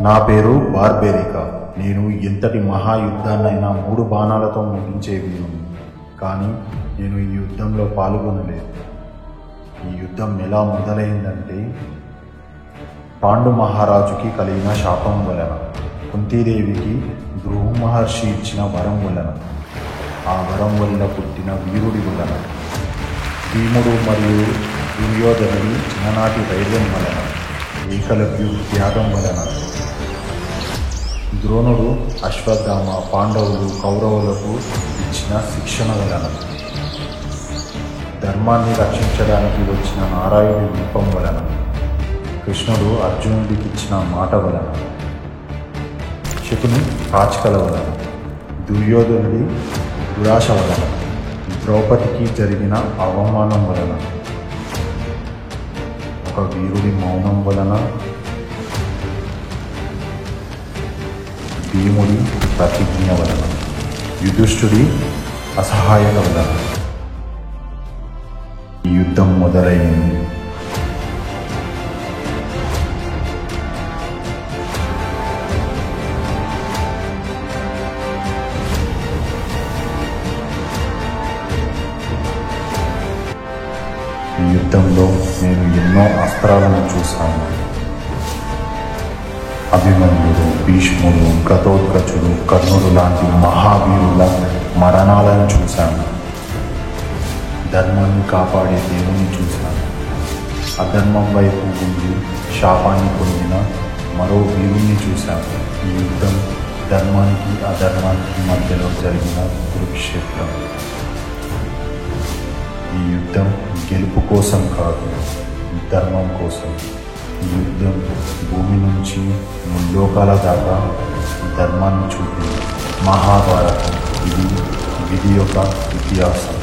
నా పేరు బార్బెరికా. నేను ఎంతటి మహాయుద్ధాన్నైనా 3 బాణాలతో ముగించే వీరుని. కానీ నేను ఈ యుద్ధంలో పాల్గొనలేదు. ఈ యుద్ధం ఎలా మొదలైందంటే, పాండు మహారాజుకి కలిగిన శాపం వలన, కుంతీదేవికి భృగు మహర్షి ఇచ్చిన వరం వలన, ఆ వరం వల్ల పుట్టిన వీరుడి వలన, భీముడు మరియు దుర్యోధనుడి చిన్ననాటి ధైర్యం వలన, ఏకలవ్యు త్యాగం వలన, ద్రోణుడు అశ్వత్థామ పాండవులు కౌరవులకు ఇచ్చిన శిక్షణ వలన, ధర్మాన్ని రక్షించడానికి వచ్చిన నారాయణుడి దీపం వలన, కృష్ణుడు అర్జునుడికి ఇచ్చిన మాట వలన, శకుని కాచికల వలన, దుర్యోధనుడి దురాశ వలన, ద్రౌపదికి జరిగిన అవమానం వలన, ఒక వీరుడి మౌనం వలన, భీముడి ప్రతిజ్ఞ వలన, యుధిష్ఠుడి అసహాయత వలన ఈ యుద్ధం మొదలైంది. ఈ యుద్ధంలో నేను ఎన్నో అస్త్రాలను చూశాను. అభిమన్యుడు, భీష్ముడు, ఘటోత్కచుడు, కర్ణుడు లాంటి మహావీరుల మరణాలను చూశాను. ధర్మాన్ని కాపాడే దేవుని చూశాను. అధర్మం వైపు ఉండి శాపాన్ని పొందిన మరో వీరుణ్ణి చూశాను. ఈ యుద్ధం ధర్మానికి అధర్మానికి మధ్యలో జరిగిన కురుక్షేత్రం. ఈ యుద్ధం గెలుపు కోసం కాదు, ధర్మం కోసం. ఈ యుద్ధం భూమి నుంచి ముల్లోకాల దాకా ధర్మాన్ని చూపింది. మహాభారతం ఇది విధి యొక్క ఇతిహాసం.